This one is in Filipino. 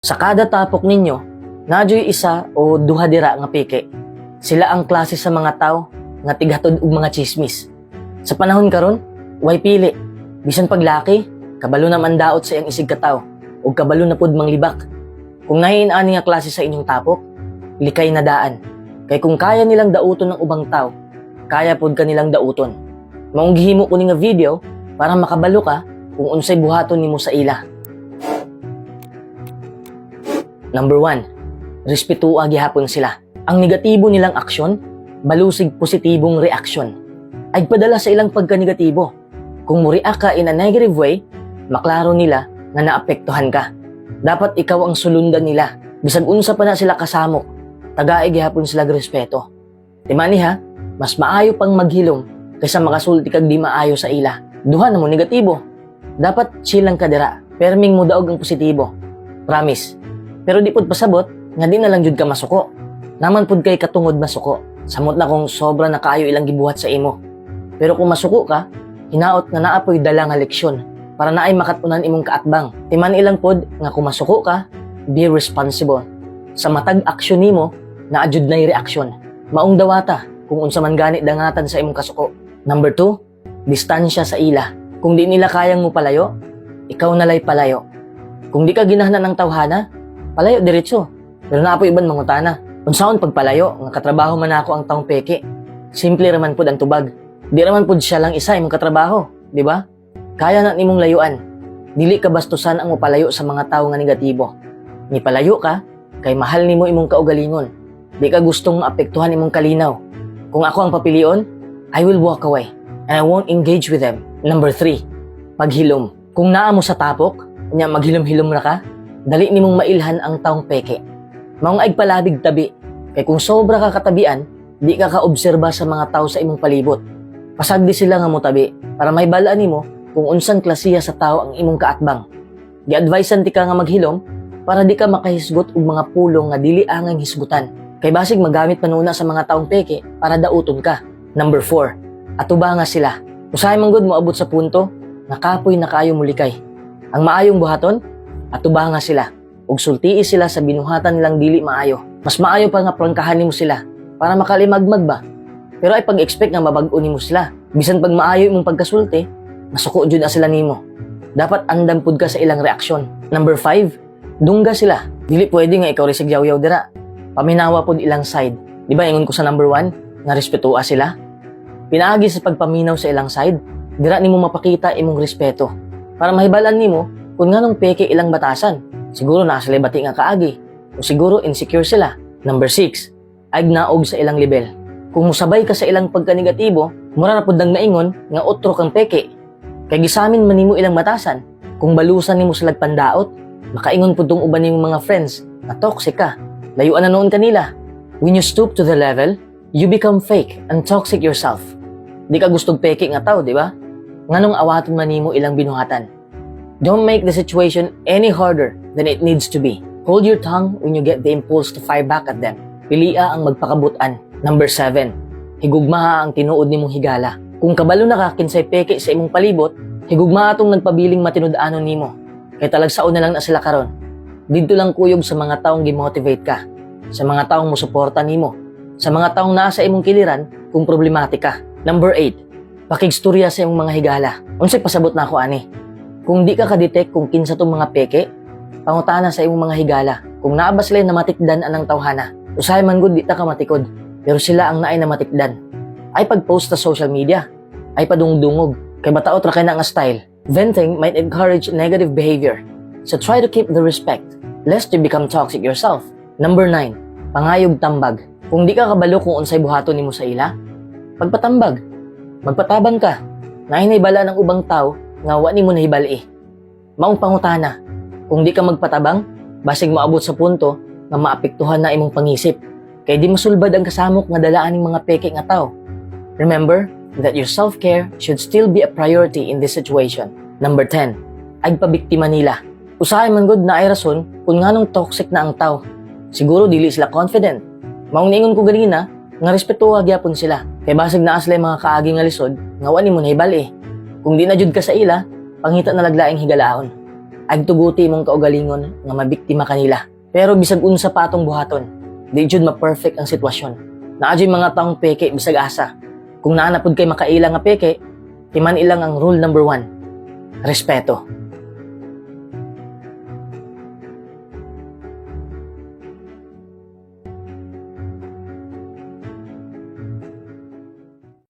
Sa kada tapok ninyo, nadyo'y isa o duha dira nga peke. Sila ang klase sa mga tao nga tighatod og mga chismis. Sa panahon karon, way pili. Bisan paglaki, kabalo na mandaot sa iyang isig ka tawo ug kabalo na pud manglibak. Kung nahiin ani nga klase sa inyong tapok, likay na daan. Kay kung kaya nilang dauton ng ubang tao, kaya pud kanilang dauton. Maong gihimo ko ni nga video para makabalo ka kung unsay buhaton nimo sa ila. Number 1, respetua gihapon sila. Ang negatibo nilang aksyon, balusig positibong reaksyon. Ay padala sa ilang pagka-negatibo. Kung mo-react ka in a negative way, maklaro nila na naapektuhan ka. Dapat ikaw ang sulundan nila. Bisag unsa pa na sila kasamok, tagaay gihapon sila respeto. Timani ha, mas maayo pang maghilom kaysa makasulti kag di maayo sa ila. Duha na mo negatibo. Dapat chill lang ka dira, perming mo daog ang positibo. Promise. Pero di pud pasabot, nga di na lang jud ka masuko. Naman pud kay katungod masuko. Samot na kung sobra na kaayo ilang gibuhat sa imo. Pero kung masuko ka, hinaot nga naapoy dala nga leksyon para naay makatunan imong kaatbang. Timan ilang pod nga kung masuko ka, be responsible. Sa matag aksyon nimo, naadjud nay reaksyon. Maong dawata kung unsa man gani dangatan sa imong kasuko. Number 2, distansya sa ila. Kung di nila kayang mo palayo, ikaw nalay palayo. Kung di ka ginahana ng tawhana, palayo diretso. Pero naapoy iban mangutana. Unsaon pagpalayo nga katrabaho man ako ang taong peke. Simple raman pud ang tubag. Di raman pud siya lang isa imong katrabaho, di ba? Kaya na nimong layuan. Dili ka bastusan ang mopalayo sa mga tawo nga negatibo. Ni palayo ka kay mahal nimo imong kaugalingon. Di ka gustong maapektuhan imong kalinaw. Kung ako ang papilion, I will walk away and I won't engage with them. Number 3, paghilom. Kung naa mo sa tapok, nya maghilom-hilom ra ka, dali nimong mailhan ang taong peke. Maong agpalabig tabi, kay kung sobra ka katabian, di ka kaobserba sa mga tao sa imong palibot. Pasagdi sila nga mo tabi, para may balaan nimo kung unsan klasiya sa tao ang imong kaatbang. Gi-advisean ti ka nga maghilom, para di ka makahisgot og mga pulong nga dili angang hisgutan. Kay basig magamit panuna sa mga taong peke para dauton ka. Number 4, atuba nga sila. Usahay man gud mo abot sa punto, nakapoy na kaayo mulikay. Ang maayong buhaton, atuba nga sila. Ug sultii sila sa binuhatan nilang dili maayo. Mas maayo pa nga prangkahan nimo sila para makalimagmag ba. Pero ay pag-expect nga mabag-o nimo sila. Bisan pag maayo imong pagkasulti, masuko jud na sila nimo. Dapat andam pud ka sa ilang reaksyon. Number 5, dungga sila. Dili pwede nga ikaw risig yaw-yaw dira. Paminawa pud ilang side. Di ba ingon ko sa number 1, nga respetua sila? Pinaagi sa pagpaminaw sa ilang side, dira nimo mapakita imong respeto. Para mahibalan nimo kung nganong peke ilang batasan. Siguro naa sila bati nga kaagi. O siguro insecure sila. Number 6, agnaog sa ilang level. Kung musabay ka sa ilang pagka-negatibo, mura na pud nang naingon nga otro kang peke. Kay gisamin man nimo ilang batasan, kung balusan nimo sila pandaot, makaingon pud tong uban nimo mga friends na toxic ka. Layuan na noon kanila. When you stoop to the level, you become fake and toxic yourself. Di ka gustong peke nga tao, di ba? Nganong awaton man nimo ilang binuhatan. Don't make the situation any harder than it needs to be. Hold your tongue when you get the impulse to fire back at them. Pilia ang magpakabutan. Number 7, higugmaha ang tinuod nimong higala. Kung kabalo na ka kinsay peke sa imong palibot, higugmaha atong nagpabiling matinud-anon nimo. Kay talagsaon na lang na sila karon. Didto lang kuyog sa mga taong gimotivate ka, sa mga taong mosuporta nimo, sa mga taong nasa imong kiliran kung problematika. Number 8, pakigstorya sa imong mga higala. Unsay pasabot na ako ani? Kung di ka ka-detect kung kinsa tong mga peke, pangutana sa imong mga higala. Kung naa ba sila na matikdan anang tawhana, usahay man gud di ta ka matikod, pero sila ang naay na matikdan. Ay pag-post sa social media, ay padungdungog, kay bataot ra kay na nga style. Venting might encourage negative behavior. So try to keep the respect, lest you become toxic yourself. Number 9, pangayog tambag. Kung di ka kabalo kung unsay buhaton nimo sa ila, pagpatambag. Magpatabang ka. Nahinay bala ng ubang tao nga wa nimo nahibali. Maong pangutana, kung di ka magpatabang, basig maabot sa punto nga maapektuhan na imong pangisip. Kay di masulbad ang kasamok nga dalaan ng mga peke nga tao. Remember that your self-care should still be a priority in this situation. Number 10, agpabiktima nila. Usahay man gud na ay rason kung nganong toxic na ang tao. Siguro dili sila confident. Maong niingon ko ganina nga respetuha gyapon sila. Kay basig naa sila mga kaagi nga lisod nga wa nimo nahibali. Kung di na jud ka sa ila, pangita na laglaing higalaon. ag tuguti mong kaugalingon nga mabiktima kanila. Pero bisag unsa pa atong buhaton, di jud ma-perfect ang sitwasyon. Naa jud mga taong peke bisag asa. Kung naa na pud kay makaila nga peke, timan ilang ang rule number 1, respeto.